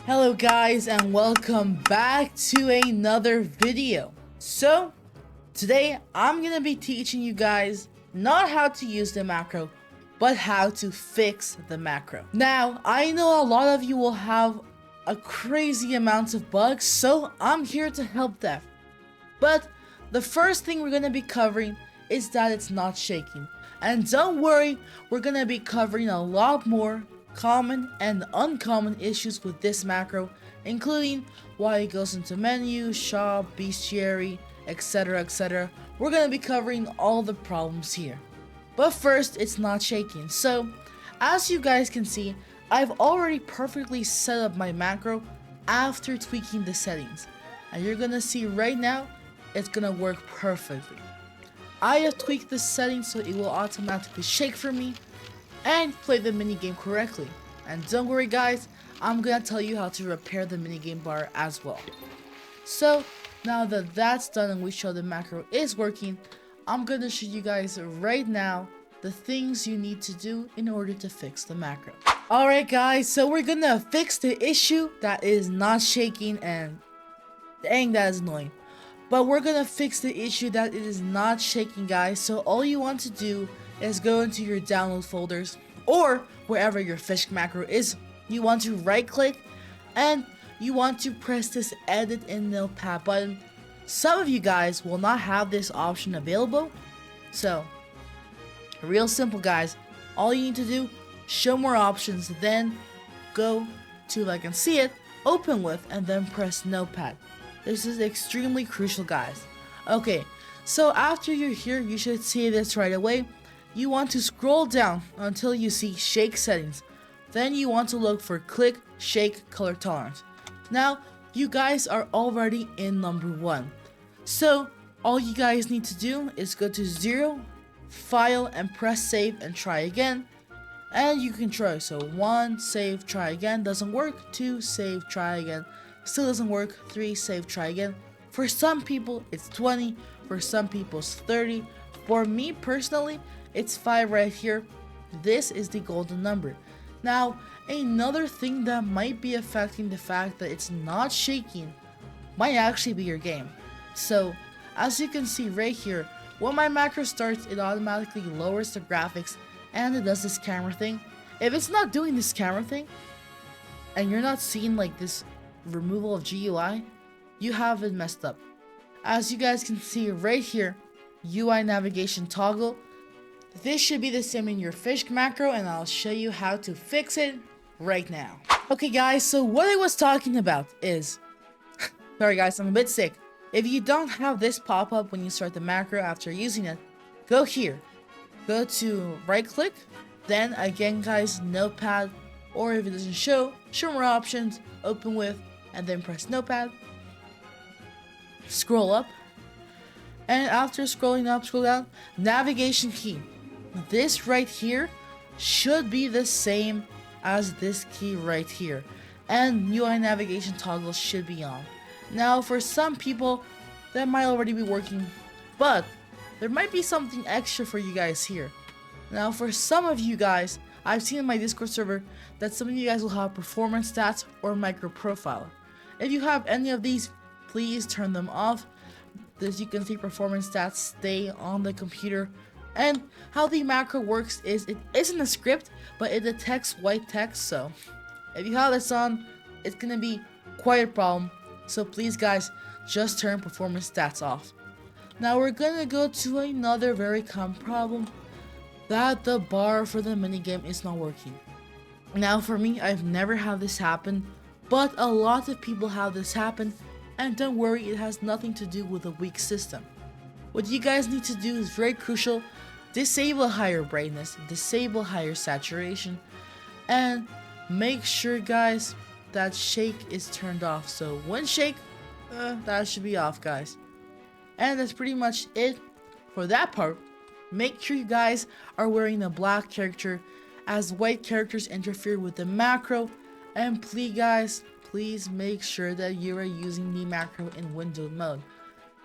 Hello guys and welcome back to another video. So today I'm gonna be teaching you guys not how to use the macro, but how to fix the macro. Now I know a lot of you will have a crazy amount of bugs, so I'm here to help that. But the first thing we're gonna be covering is that it's not shaking. And don't worry, we're gonna be covering a lot more common and uncommon issues with this macro, including why it goes into menu, shop, bestiary, etc. We're gonna be covering all the problems here. But first, it's not shaking. So, as you guys can see, I've already perfectly set up my macro after tweaking the settings. And you're gonna see right now, it's gonna work perfectly. I have tweaked the settings so it will automatically shake for me and play the minigame correctly. And don't worry guys, I'm gonna tell you how to repair the minigame bar as well. So now that that's done and we show the macro is working, I'm gonna show you guys right now the things you need to do in order to fix the macro. Alright guys, so we're gonna fix the issue that is not shaking, and dang, that is annoying. But we're gonna fix the issue that it is not shaking guys. So all you want to do is go into your download folders or wherever your fish macro is. You want to right click and you want to press this edit in notepad button. Some of you guys will not have this option available, so real simple guys. All you need to do, show more options, then go to like and see it, open with, and then press notepad. This is extremely crucial guys. Okay, so after you're here, you should see this right away. You want to scroll down until you see shake settings. Then you want to look for click, shake, color tolerance. Now, you guys are already in number 1. So, all you guys need to do is go to 0, file, and press save and try again. And you can try, so 1, save, try again, doesn't work. 2, save, try again, still doesn't work. 3, save, try again. For some people, it's 20. For some people, it's 30. For me personally, it's 5 right here. This is the golden number. Now, another thing that might be affecting the fact that it's not shaking might actually be your game. So, as you can see right here, when my macro starts, it automatically lowers the graphics and it does this camera thing. If it's not doing this camera thing, and you're not seeing like this removal of GUI, you have it messed up. As you guys can see right here, UI navigation toggle. This should be the same in your fish macro, and I'll show you how to fix it right now. Okay guys, so what I was talking about is, sorry guys, I'm a bit sick. If you don't have this pop up when you start the macro after using it, go here. Go to right click, then again guys, notepad, or if it doesn't show more options, open with, and then press notepad. Scroll up, and after scrolling up, scroll down, navigation key. This right here should be the same as this key right here, and UI navigation toggle should be on. Now for some people that might already be working, but there might be something extra for you guys here. Now for some of you guys, I've seen in my Discord server that some of you guys will have performance stats or micro profile. If you have any of these, please turn them off. As you can see, performance stats stay on the computer. And how the macro works is it isn't a script, but it detects white text. So if you have this on, it's gonna be quite a problem. So please guys, just turn performance stats off. Now we're gonna go to another very common problem, that the bar for the minigame is not working. Now for me, I've never had this happen, but a lot of people have this happen, and don't worry, it has nothing to do with a weak system. What you guys need to do is very crucial. Disable higher brightness, disable higher saturation, and make sure guys that shake is turned off. So when shake, that should be off guys. And that's pretty much it for that part. Make sure you guys are wearing a black character, as white characters interfere with the macro. And please guys, please make sure that you are using the macro in windowed mode.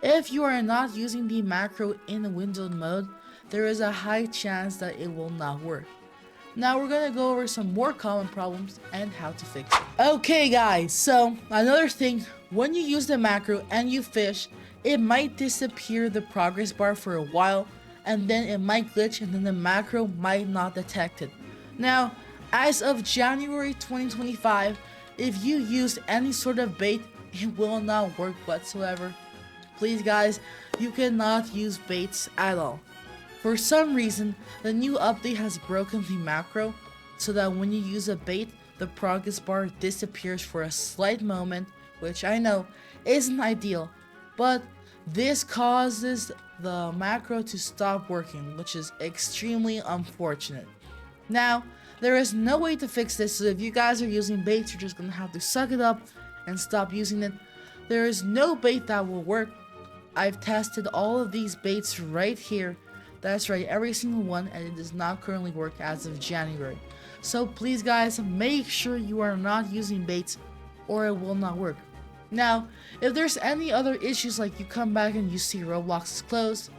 If you are not using the macro in windowed mode, there is a high chance that it will not work. Now we're gonna go over some more common problems and how to fix it. Okay guys, so another thing, when you use the macro and you fish, it might disappear the progress bar for a while, and then it might glitch and then the macro might not detect it. Now, as of January 2025, if you use any sort of bait, it will not work whatsoever. Please guys, you cannot use baits at all. For some reason, the new update has broken the macro, so that when you use a bait, the progress bar disappears for a slight moment, which I know isn't ideal, but this causes the macro to stop working, which is extremely unfortunate. Now, there is no way to fix this, so if you guys are using baits, you're just gonna have to suck it up and stop using it. There is no bait that will work. I've tested all of these baits right here. That's right, every single one, and it does not currently work as of January. So please guys, make sure you are not using baits or it will not work. Now, if there's any other issues, like you come back and you see Roblox is closed,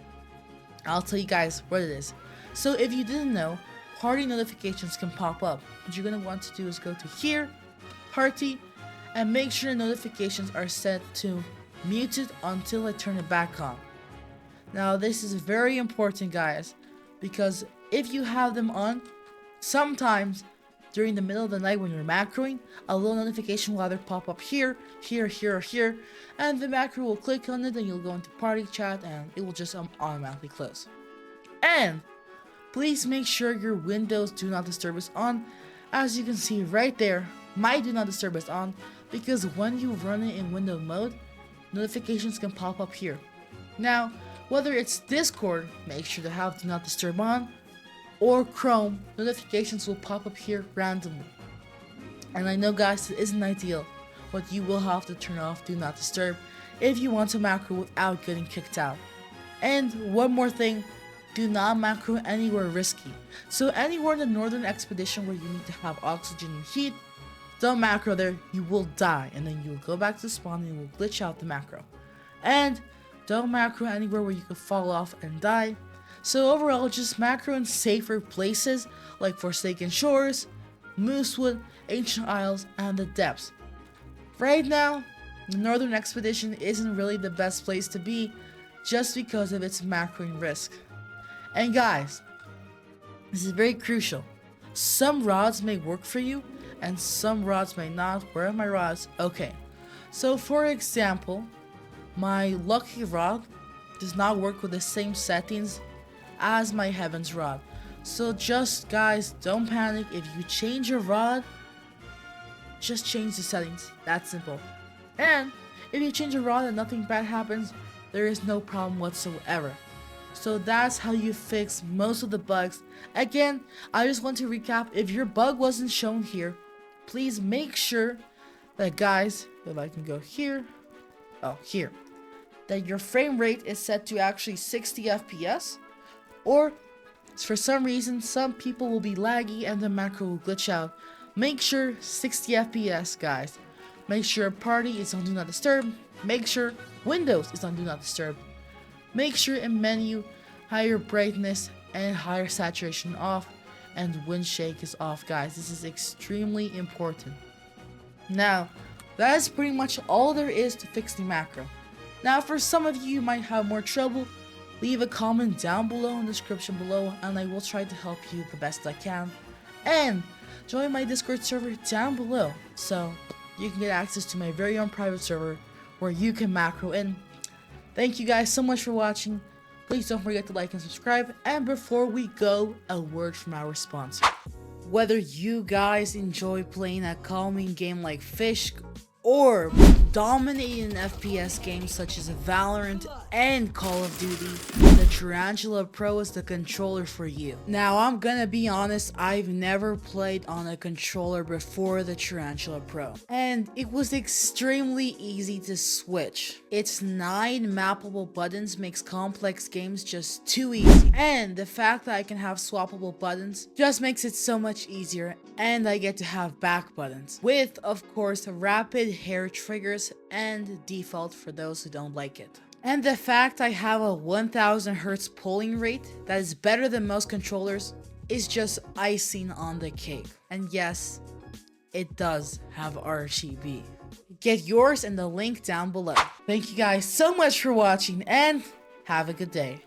I'll tell you guys what it is. So if you didn't know, party notifications can pop up. What you're going to want to do is go to here, party, and make sure notifications are set to muted until I turn it back on. Now this is very important guys, because if you have them on, sometimes during the middle of the night when you're macroing, a little notification will either pop up here, here, here, or here, and the macro will click on it and you'll go into party chat and it will just automatically close. And please make sure your Windows Do Not Disturb is on. As you can see right there, my Do Not Disturb is on, because when you run it in window mode, notifications can pop up here. Now, whether it's Discord, make sure to have Do Not Disturb on, or Chrome, notifications will pop up here randomly. And I know guys, it isn't ideal, but you will have to turn off Do Not Disturb if you want to macro without getting kicked out. And one more thing, do not macro anywhere risky. So anywhere in the northern expedition where you need to have oxygen and heat, don't macro there, you will die, and then you will go back to spawn and you will glitch out the macro. And don't macro anywhere where you could fall off and die. So overall, just macro in safer places like Forsaken Shores, Moosewood, Ancient Isles, and the Depths. Right now, the Northern Expedition isn't really the best place to be just because of its macroing risk. And guys, this is very crucial. Some rods may work for you and some rods may not. Where are my rods? Okay, so for example, my lucky rod does not work with the same settings as my heavens rod. So just guys, don't panic. If you change your rod, just change the settings. That's simple. And if you change your rod and nothing bad happens, there is no problem whatsoever. So that's how you fix most of the bugs. Again, I just want to recap. If your bug wasn't shown here, please make sure that guys, if I can go here, here, that your frame rate is set to actually 60 FPS, or for some reason some people will be laggy and the macro will glitch out. Make sure 60 FPS guys. Make sure party is on Do Not Disturb. Make sure Windows is on Do Not Disturb. Make sure in menu higher brightness and higher saturation off, and wind shake is off guys. This is extremely important. Now that is pretty much all there is to fix the macro. Now for some of you might have more trouble, leave a comment down below in the description below and I will try to help you the best I can. And join my Discord server down below so you can get access to my very own private server where you can macro in. Thank you guys so much for watching. Please don't forget to like and subscribe. And before we go, a word from our sponsor. Whether you guys enjoy playing a calming game like Fisch or dominating FPS games such as Valorant and Call of Duty, the Tarantula Pro is the controller for you. Now I'm gonna be honest, I've never played on a controller before the Tarantula Pro, and it was extremely easy to switch. Its 9 mappable buttons makes complex games just too easy, and the fact that I can have swappable buttons just makes it so much easier, and I get to have back buttons with, of course, rapid hair triggers and default for those who don't like it. And the fact I have a 1000 Hz polling rate that is better than most controllers, is just icing on the cake. And yes, it does have RGB. Get yours in the link down below. Thank you guys so much for watching and have a good day.